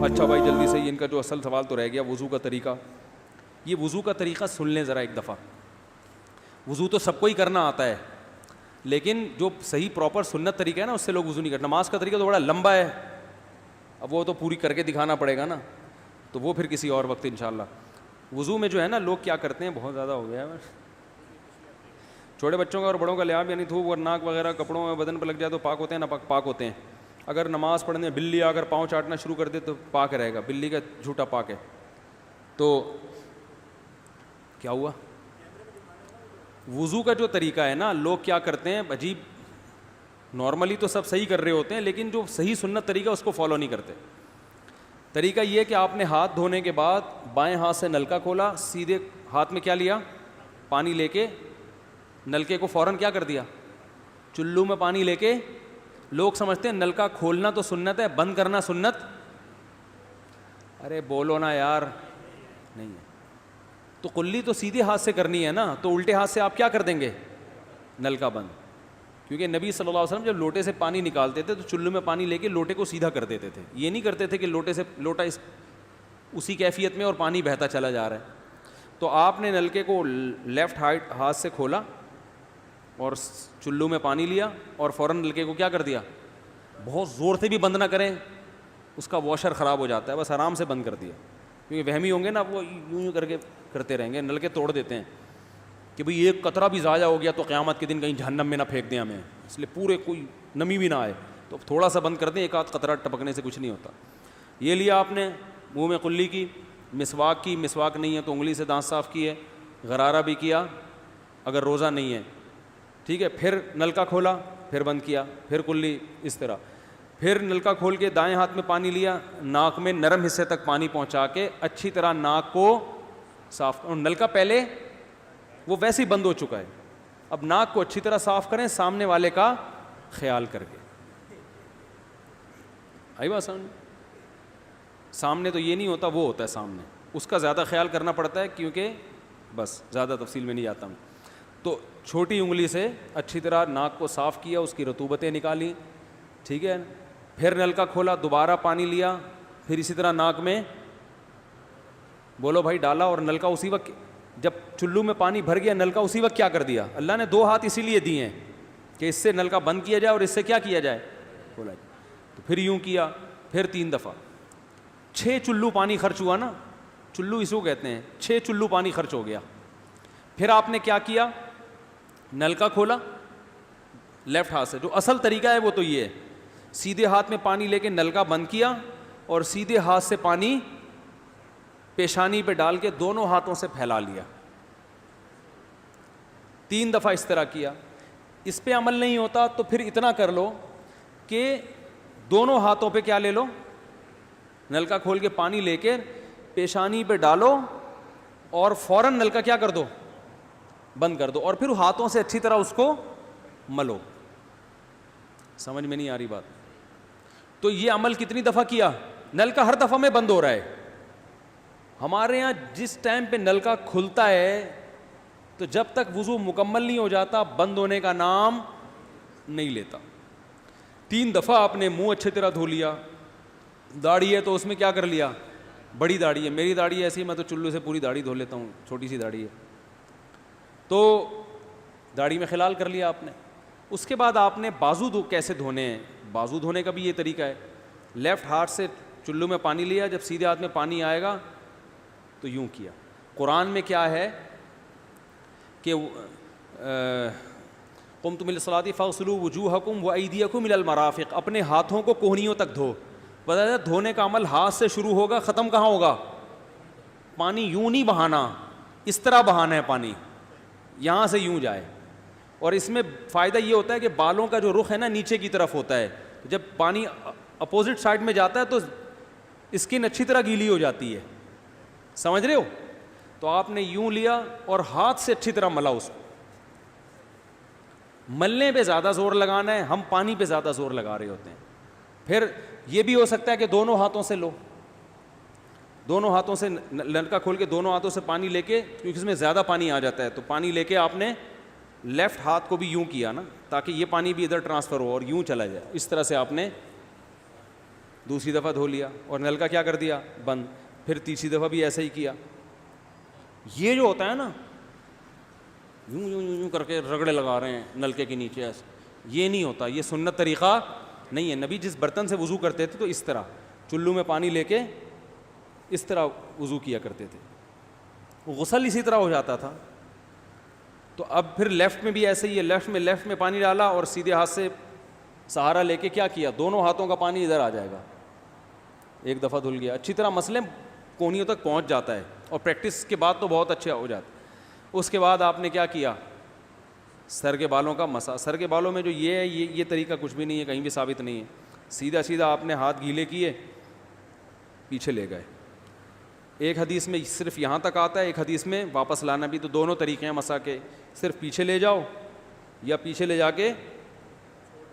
اچھا بھائی جلدی سے ان کا جو اصل سوال تو رہ گیا وضو کا طریقہ. یہ وضو کا طریقہ سن لیں ذرا ایک دفعہ. وضو تو سب کو ہی کرنا آتا ہے, لیکن جو صحیح پراپر سنت طریقہ ہے نا اس سے لوگ وضو نہیں کرتے. نماز کا طریقہ تو بڑا لمبا ہے, اب وہ تو پوری کر کے دکھانا پڑے گا نا, تو وہ پھر کسی اور وقت انشاءاللہ. وضو میں جو ہے نا لوگ کیا کرتے ہیں, بہت زیادہ ہو گیا ہے, چھوٹے بچوں کا اور بڑوں کا لحاظ, یعنی تھوک اور ناک وغیرہ کپڑوں میں بدن پہ لگ جائے تو پاک ہوتے ہیں, نہ پاک ہوتے ہیں. اگر نماز پڑھنے بلی اگر پاؤں چاٹنا شروع کر دے تو پاک رہے گا, بلی کا جھوٹا پاک ہے. تو کیا ہوا, وضو کا جو طریقہ ہے نا لوگ کیا کرتے ہیں عجیب, نارملی تو سب صحیح کر رہے ہوتے ہیں لیکن جو صحیح سنت طریقہ اس کو فالو نہیں کرتے. طریقہ یہ کہ آپ نے ہاتھ دھونے کے بعد بائیں ہاتھ سے نلکا کھولا, سیدھے ہاتھ میں کیا لیا, پانی لے کے نلکے کو فوراً کیا کر دیا, چلو میں پانی لے کے. لوگ سمجھتے ہیں نلکا کھولنا تو سنت ہے, بند کرنا سنت. ارے بولو نا یار, نہیں ہے. تو کلی تو سیدھے ہاتھ سے کرنی ہے نا, تو الٹے ہاتھ سے آپ کیا کر دیں گے, نلکا بند. کیونکہ نبی صلی اللہ علیہ وسلم جب لوٹے سے پانی نکالتے تھے تو چلو میں پانی لے کے لوٹے کو سیدھا کر دیتے تھے. یہ نہیں کرتے تھے کہ لوٹے سے لوٹا اسی کیفیت میں اور پانی بہتا چلا جا رہا ہے. تو آپ نے نلکے کو لیفٹ ہاتھ سے کھولا اور چلو میں پانی لیا اور فوراً نلکے کو کیا کر دیا, بہت زور سے بھی بند نہ کریں, اس کا واشر خراب ہو جاتا ہے, بس آرام سے بند کر دیا. کیونکہ وہمی ہوں گے نا, وہ یوں کر کے کرتے رہیں گے, نلکے توڑ دیتے ہیں کہ بھئی ایک قطرہ بھی ضائع ہو گیا تو قیامت کے دن کہیں جہنم میں نہ پھینک دیں ہمیں, اس لیے پورے کوئی نمی بھی نہ آئے, تو تھوڑا سا بند کر دیں, ایک آدھ قطرہ ٹپکنے سے کچھ نہیں ہوتا. یہ لیا آپ نے, منہ میں کلی کی, مسواک کی, مسواک نہیں ہے تو انگلی سے دانت صاف کیے, غرارہ بھی کیا اگر روزہ نہیں ہے, ٹھیک ہے. پھر نلکا کھولا, پھر بند کیا, پھر کلی, اس طرح. پھر نلکا کھول کے دائیں ہاتھ میں پانی لیا, ناک میں نرم حصے تک پانی پہنچا کے اچھی طرح ناک کو صاف. اور نلکا پہلے وہ ویسے ہی بند ہو چکا ہے, اب ناک کو اچھی طرح صاف کریں سامنے والے کا خیال کر کے. آئی بات سمجھ, سامنے تو یہ نہیں ہوتا, وہ ہوتا ہے سامنے, اس کا زیادہ خیال کرنا پڑتا ہے کیونکہ بس زیادہ تفصیل میں نہیں جاتا ہوں. تو چھوٹی انگلی سے اچھی طرح ناک کو صاف کیا, اس کی رطوبتیں نکالی, ٹھیک ہے. پھر نلکا کھولا, دوبارہ پانی لیا, پھر اسی طرح ناک میں بولو بھائی ڈالا, اور نلکا اسی وقت جب چلو میں پانی بھر گیا نلکا اسی وقت کیا کر دیا. اللہ نے 2 ہاتھ اسی لیے دیے ہیں کہ اس سے نلکا بند کیا جائے اور اس سے کیا کیا جائے, کھولا جائے. تو پھر یوں کیا, پھر 3 دفعہ, 6 چلو پانی خرچ ہوا نا, چلو اس کو کہتے ہیں, 6 چلو پانی خرچ ہو گیا. پھر آپ نے کیا کیا, نلکا کھولا لیفٹ ہاتھ سے, جو اصل طریقہ ہے وہ تو یہ ہے, سیدھے ہاتھ میں پانی لے کے نلکا بند کیا اور سیدھے ہاتھ سے پانی پیشانی پہ ڈال کے دونوں ہاتھوں سے پھیلا لیا. 3 دفعہ اس طرح کیا. اس پہ عمل نہیں ہوتا تو پھر اتنا کر لو کہ دونوں ہاتھوں پہ کیا لے لو, نلکا کھول کے پانی لے کے پیشانی پہ ڈالو اور فوراً نلکا کیا کر دو, بند کر دو, اور پھر ہاتھوں سے اچھی طرح اس کو ملو. سمجھ میں نہیں آ رہی بات. تو یہ عمل کتنی دفعہ کیا, نلکا ہر دفعہ میں بند ہو رہا ہے. ہمارے ہاں جس ٹائم پہ نلکا کھلتا ہے تو جب تک وضو مکمل نہیں ہو جاتا بند ہونے کا نام نہیں لیتا. 3 دفعہ آپ نے منہ اچھی طرح دھو لیا. داڑھی ہے تو اس میں کیا کر لیا, بڑی داڑھی ہے, میری داڑھی ایسی, میں تو چلو سے پوری داڑھی دھو لیتا ہوں, چھوٹی سی داڑھی ہے, تو داڑھی میں خلال کر لیا آپ نے. اس کے بعد آپ نے بازو کیسے دھونے ہیں, بازو دھونے کا بھی یہ طریقہ ہے. لیفٹ ہاتھ سے چلو میں پانی لیا, جب سیدھے ہاتھ میں پانی آئے گا تو یوں کیا. قرآن میں کیا ہے کہ قمتم الی الصلاۃ فاغسلوا وجوہکم وایدیکم الی المرافق, اپنے ہاتھوں کو کوہنیوں تک دھو. پتہ ہے دھونے کا عمل ہاتھ سے شروع ہوگا, ختم کہاں ہوگا, پانی یوں نہیں بہانا, اس طرح بہانا ہے پانی, یہاں سے یوں جائے. اور اس میں فائدہ یہ ہوتا ہے کہ بالوں کا جو رخ ہے نا نیچے کی طرف ہوتا ہے, جب پانی اپوزٹ سائڈ میں جاتا ہے تو اسکن اچھی طرح گیلی ہو جاتی ہے. سمجھ رہے ہو؟ تو آپ نے یوں لیا اور ہاتھ سے اچھی طرح ملا اس کو. ملنے پہ زیادہ زور لگانا ہے, ہم پانی پہ زیادہ زور لگا رہے ہوتے ہیں. پھر یہ بھی ہو سکتا ہے کہ دونوں ہاتھوں سے لو, دونوں ہاتھوں سے نلکا کھول کے دونوں ہاتھوں سے پانی لے کے, کیونکہ اس میں زیادہ پانی آ جاتا ہے, تو پانی لے کے آپ نے لیفٹ ہاتھ کو بھی یوں کیا نا, تاکہ یہ پانی بھی ادھر ٹرانسفر ہو اور یوں چلا جائے. اس طرح سے آپ نے دوسری دفعہ دھو لیا اور نل کا کیا کر دیا بند, پھر تیسری دفعہ بھی ایسا ہی کیا. یہ جو ہوتا ہے نا یوں یوں یوں یوں کر کے رگڑے لگا رہے ہیں نلکے کے نیچے ایسے, یہ نہیں ہوتا, یہ سنت طریقہ نہیں ہے. نبی جس برتن سے وضو کرتے تھے تو اس طرح چلو میں پانی لے کے اس طرح وضو کیا کرتے تھے, غسل اسی طرح ہو جاتا تھا. تو اب پھر لیفٹ میں بھی ایسے ہی ہے, لیفٹ میں پانی ڈالا اور سیدھے ہاتھ سے سہارا لے کے کیا کیا, دونوں ہاتھوں کا پانی ادھر آ جائے گا, ایک دفعہ دھل گیا. اچھی طرح مسئلے کونیوں تک پہنچ جاتا ہے, اور پریکٹس کے بعد تو بہت اچھا ہو جاتا ہے. اس کے بعد آپ نے کیا کیا, سر کے بالوں کا مسا. سر کے بالوں میں جو یہ ہے یہ طریقہ کچھ بھی نہیں ہے, کہیں بھی ثابت نہیں ہے. سیدھا سیدھا آپ نے ہاتھ گیلے کیے, پیچھے لے گئے. ایک حدیث میں صرف یہاں تک آتا ہے, ایک حدیث میں واپس لانا بھی. تو دونوں طریقے ہیں مسا کے, صرف پیچھے لے جاؤ یا پیچھے لے جا کے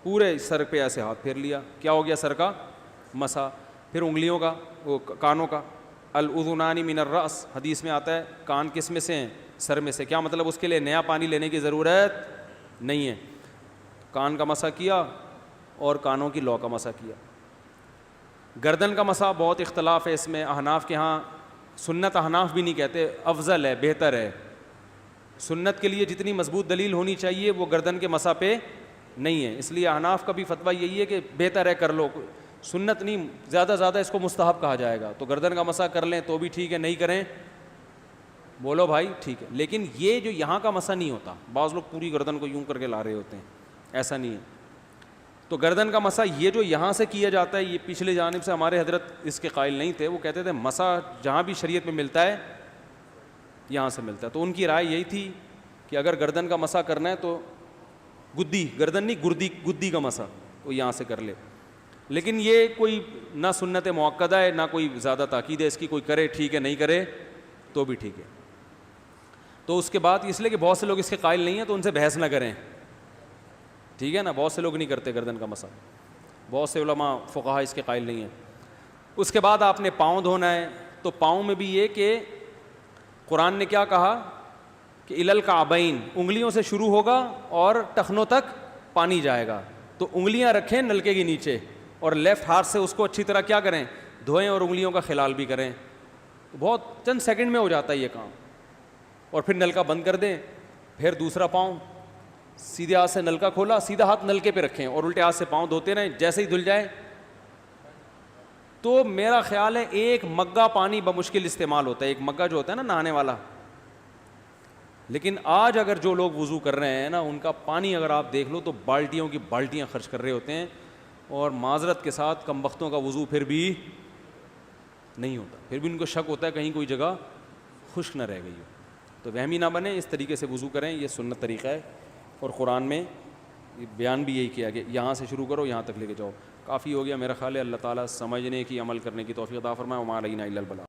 پورے سر پہ ایسے ہاتھ پھیر لیا, کیا ہو گیا سر کا مسا. پھر انگلیوں کا, وہ کانوں کا, الاذنان من الراس, حدیث میں آتا ہے کان کس میں سے ہیں, سر میں سے. کیا مطلب, اس کے لیے نیا پانی لینے کی ضرورت نہیں ہے. کان کا مسا کیا اور کانوں کی لو کا مسا کیا. گردن کا مسا بہت اختلاف ہے اس میں. احناف کے ہاں سنت, احناف بھی نہیں کہتے, افضل ہے, بہتر ہے. سنت کے لیے جتنی مضبوط دلیل ہونی چاہیے وہ گردن کے مسا پہ نہیں ہے, اس لیے احناف کا بھی فتویٰ یہی ہے کہ بہتر ہے کر لو, سنت نہیں, زیادہ زیادہ اس کو مستحب کہا جائے گا. تو گردن کا مسا کر لیں تو بھی ٹھیک ہے, نہیں کریں بولو بھائی ٹھیک ہے. لیکن یہ جو یہاں کا مسا نہیں ہوتا, بعض لوگ پوری گردن کو یوں کر کے لا رہے ہوتے ہیں, ایسا نہیں ہے. تو گردن کا مسا یہ جو یہاں سے کیا جاتا ہے, یہ پچھلے جانب سے ہمارے حضرت اس کے قائل نہیں تھے. وہ کہتے تھے مسا جہاں بھی شریعت میں ملتا ہے یہاں سے ملتا ہے. تو ان کی رائے یہی تھی کہ اگر گردن کا مسا کرنا ہے تو گدی, گردن نہیں گدی کا مسا, وہ یہاں سے کر لے. لیکن یہ کوئی نہ سنت مؤکدہ ہے نہ کوئی زیادہ تاکید ہے اس کی, کوئی کرے ٹھیک ہے, نہیں کرے تو بھی ٹھیک ہے. تو اس کے بعد اس لیے کہ بہت سے لوگ اس کے قائل نہیں ہیں تو ان سے بحث نہ کریں, ٹھیک ہے نا. بہت سے لوگ نہیں کرتے گردن کا مسا, بہت سے علماء فقہاء اس کے قائل نہیں ہیں. اس کے بعد آپ نے پاؤں دھونا ہے. تو پاؤں میں بھی یہ کہ قرآن نے کیا کہا کہ الی الکعبین, انگلیوں سے شروع ہوگا اور ٹخنوں تک پانی جائے گا. تو انگلیاں رکھیں نلکے کے نیچے اور لیفٹ ہاتھ سے اس کو اچھی طرح کیا کریں, دھوئیں, اور انگلیوں کا خلال بھی کریں. بہت چند سیکنڈ میں ہو جاتا ہے یہ کام. اور پھر نلکا بند کر دیں. پھر دوسرا پاؤں سیدھے ہاتھ سے نلکا کھولا, سیدھا ہاتھ نلکے پہ رکھیں اور الٹے ہاتھ سے پاؤں دھوتے رہیں. جیسے ہی دھل جائے تو میرا خیال ہے ایک مگا پانی بمشکل استعمال ہوتا ہے, ایک مگا جو ہوتا ہے نا نہانے والا. لیکن آج اگر جو لوگ وضو کر رہے ہیں نا, ان کا پانی اگر آپ دیکھ لو تو بالٹیوں کی بالٹیاں خرچ کر رہے ہوتے ہیں, اور معذرت کے ساتھ کم بختوں کا وضو پھر بھی نہیں ہوتا. پھر بھی ان کو شک ہوتا ہے کہیں کوئی جگہ خشک نہ رہ گئی ہو. تو وہمی نہ بنے, اس طریقے سے وضو کریں, یہ سنت طریقہ ہے. اور قرآن میں بیان بھی یہی کیا کہ یہاں سے شروع کرو یہاں تک لے کے جاؤ. کافی ہو گیا میرا خیال ہے. اللہ تعالیٰ سمجھنے کی, عمل کرنے کی توفیق عطا فرمائے. وما علینا الا البلاغ.